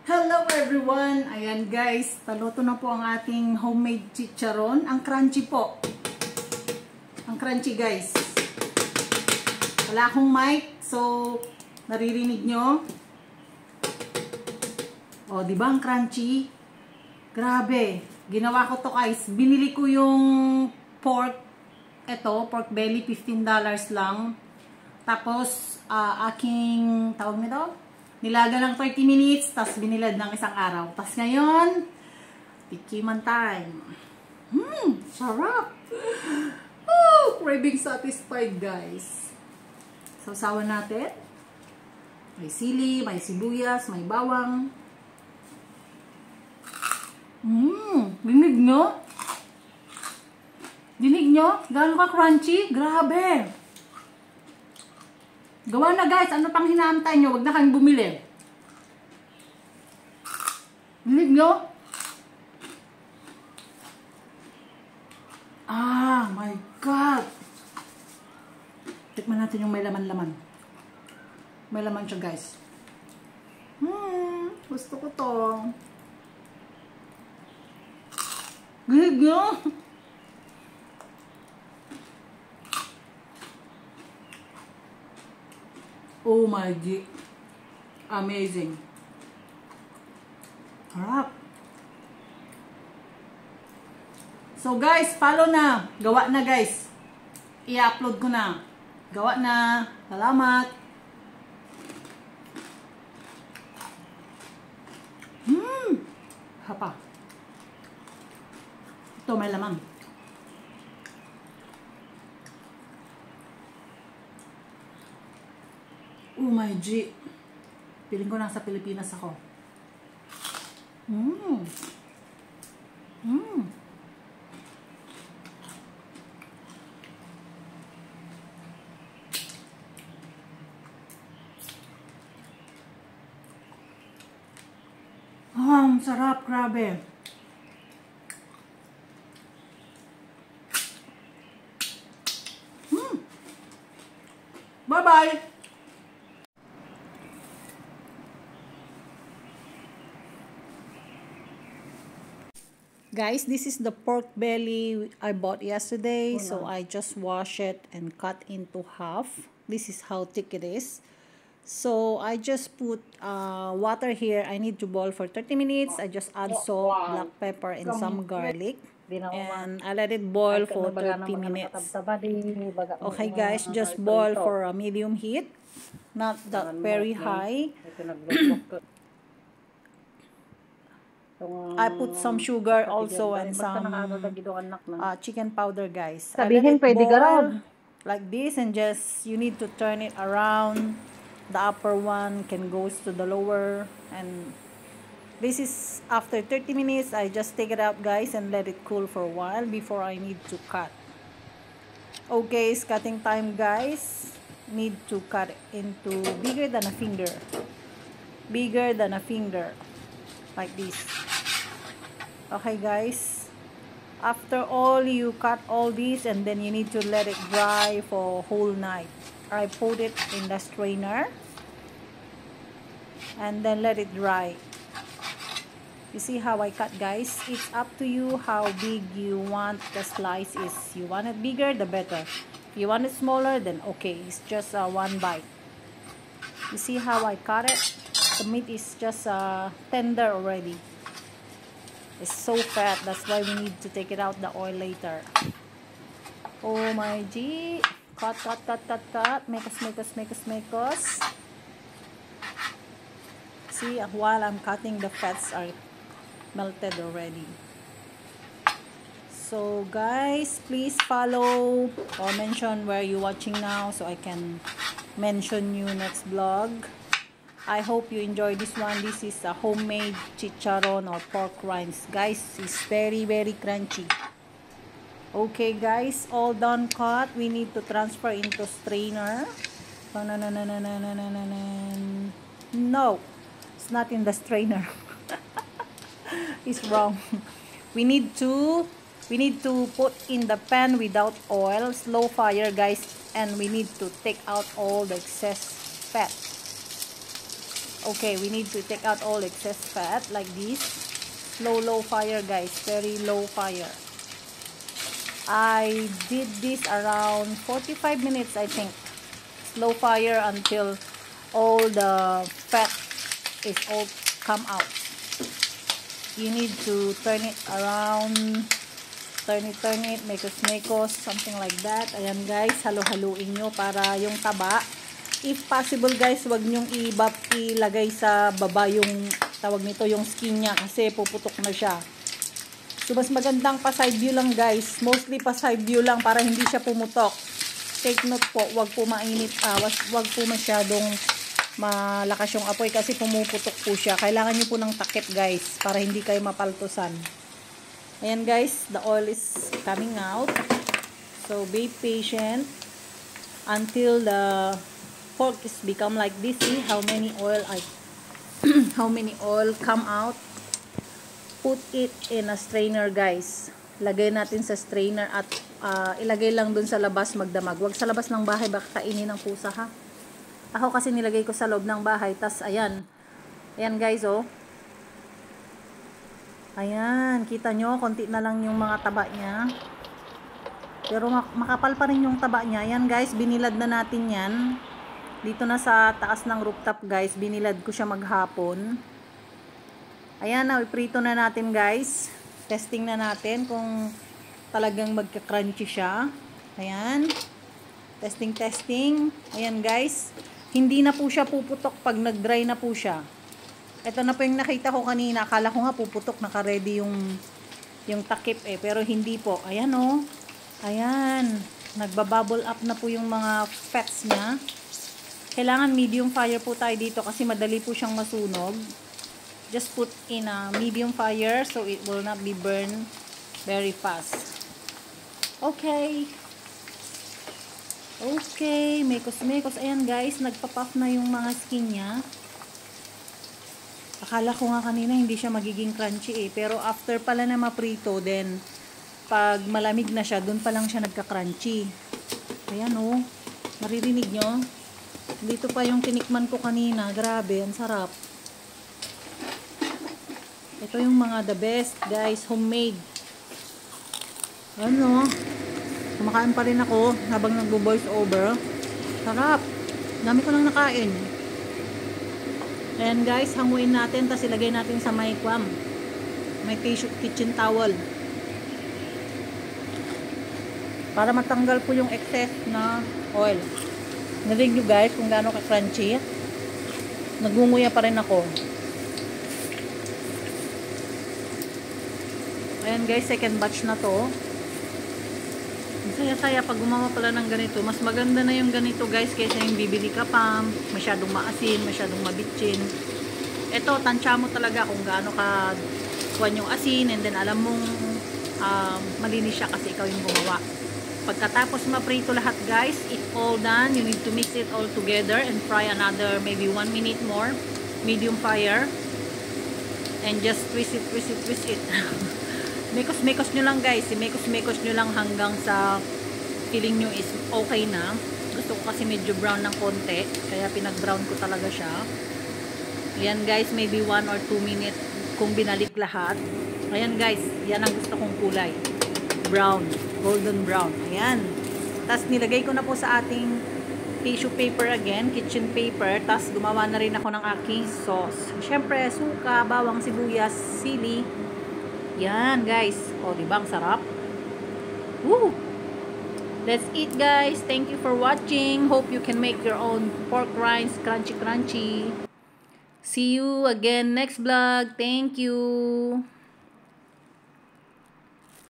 Hello everyone! Ayan guys, paluto na po ang ating homemade chicharon. Ang crunchy po. Ang crunchy guys. Wala akong mic, so naririnig nyo. O, diba ang crunchy? Grabe. Ginawa ko to guys. Binili ko yung pork. Ito, pork belly, $15 lang. Tapos, aking, tawag nito? Nilaga ng 30 minutes, tapos binilad ng isang araw. Tapos ngayon, tikiman time. Sarap! Oh, craving satisfied, guys. Sausawan natin. May sili, may sibuyas, may bawang. Dinig nyo? Dinig nyo? Gano'n ka crunchy? Grabe! Gawa na guys, ano pang hinaantay nyo? Huwag na kayong bumili. Dinig nyo? Ah, my God! Tikman natin yung may laman-laman. May laman siya guys. Gusto ko to. Dinig nyo? Oh my God. Amazing. Harap. So guys, follow na. Gawa na guys. I-upload ko na. Gawa na. Salamat. Hapa. Ito may laman. Oh my G. Piling ko nasa Pilipinas ako. Ang sarap, grabe. Bye-bye! Guys, this is the pork belly I bought yesterday. So I just wash it and cut into half. This is how thick it is. So I just put water here. I need to boil for 30 minutes. I just add salt, black pepper, and some garlic. And I let it boil for 30 minutes. Okay guys, just boil for a medium heat. Not that very high. I put some sugar also and some chicken powder guys. I let it boil like this and just you need to turn it around. The upper one can goes to the lower, and this is after 30 minutes. I just take it out guys and let it cool for a while before I need to cut. Okay, it's cutting time guys. Need to cut it into bigger than a finger. Bigger than a finger. Like this. Okay guys, after all you cut all these and then you need to let it dry for a whole night. I put it in the strainer and then let it dry. You see how I cut guys? It's up to you how big you want the slice is. You want it bigger, the better. If you want it smaller, then okay, it's just one bite. You see how I cut it? The meat is just tender already. It's so fat, that's why we need to take it out the oil later. Oh my G. Cut. Make us. See, while I'm cutting, the fats are melted already. So guys, please follow or mention where you're watching now so I can mention you next vlog. I hope you enjoy this one. This is a homemade chicharon or pork rinds. Guys, it's very, very crunchy. Okay guys, all done cut. We need to transfer into strainer. No, it's not in the strainer. It's wrong. We need to put in the pan without oil, slow fire guys, and we need to take out all the excess fat. Okay, we need to take out all excess fat like this. Low fire, guys. Very low fire. I did this around 45 minutes, I think. Slow fire until all the fat is all come out. You need to turn it around, turn it, mekos, something like that. Ayan guys, halo-haluin nyo para yung taba. If possible guys, wag nyong ilagay sa baba yung tawag nito, yung skin niya kasi puputok na siya. So mas magandang pa side view lang guys. Mostly pa side view lang para hindi siya pumutok. Take note po, wag po mainit, wag po masyadong malakas yung apoy kasi pumuputok po siya. Kailangan niyo po ng takip guys para hindi kayo mapaltusan. Ayan guys, the oil is coming out. So be patient until the pork is become like this. See how many oil how many oil come out. Put it in a strainer guys. Lagay natin sa strainer at ilagay lang dun sa labas magdamag. Wag sa labas ng bahay, baka kainin ng pusa ha. Ako kasi nilagay ko sa loob ng bahay. Tas ayan. Ayan guys oh. Ayan, kita nyo, konti na lang yung mga taba niya. Pero makapal pa rin yung taba niya. Ayan guys, binilad na natin yan. Dito na sa taas ng rooftop guys, binilad ko siya maghapon. Ayan na, iprito na natin guys. Testing na natin kung talagang magka-crunchy siya. Ayan. Testing. Ayan guys. Hindi na po siya puputok pag nag-dry na po siya. Ito na po yung nakita ko kanina. Akala ko nga puputok, naka-ready yung takip eh. Pero hindi po. Ayan oh. Ayan. Nagbabubble up na po yung mga fats niya. Kailangan medium fire po tayo dito kasi madali po siyang masunog. Just put in a medium fire so it will not be burned very fast. Okay. Okay, mekos. Ayan guys, nagpa-puff na yung mga skin niya. Akala ko nga kanina hindi siya magiging crunchy eh. Pero after pala na maprito, then pag malamig na siya, dun pa lang siya nagka-crunchy. Ayan oh. Maririnig nyo? Dito pa yung tinikman ko kanina. Grabe, ang sarap. Ito yung mga the best guys, homemade. Ano? Kumakain pa rin ako habang nagbo-voice over. Sarap. Dami ko nang nakain. Ayan guys, hanguin natin. Tapos ilagay natin sa may tissue, kitchen towel. Para matanggal po yung excess na oil. Narinig nyo guys kung gaano ka-crunchy. Nagunguya pa rin ako. Ayan guys, second batch na to. Saya-saya pag gumawa pala ng ganito. Mas maganda na yung ganito guys kaysa yung bibili ka pa. Masyadong maasin, masyadong mabitchin. Ito, tansya mo talaga kung gaano ka kuwan yung asin. And then alam mong malinis siya kasi ikaw yung gumawa. Pagkatapos maprito lahat guys, it's all done. You need to mix it all together and fry another maybe 1 minute more. Medium fire. And just twist it. Mekos nyo lang guys. Mekos nyo lang hanggang sa feeling nyo is okay na. Gusto ko kasi medyo brown ng konti. Kaya pinag-brown ko talaga siya. Ayan guys, maybe 1 or 2 minutes kung binalik lahat. Ayan guys, yan ang gusto kong kulay. Brown. Golden brown. Ayan. Tapos nilagay ko na po sa ating tissue paper again, kitchen paper. Tapos gumawa na rin ako ng aking sauce. Siyempre, suka, bawang, sibuyas, sili. Yan guys. O, diba ang sarap? Woo! Let's eat guys. Thank you for watching. Hope you can make your own pork rinds, crunchy. See you again next vlog. Thank you.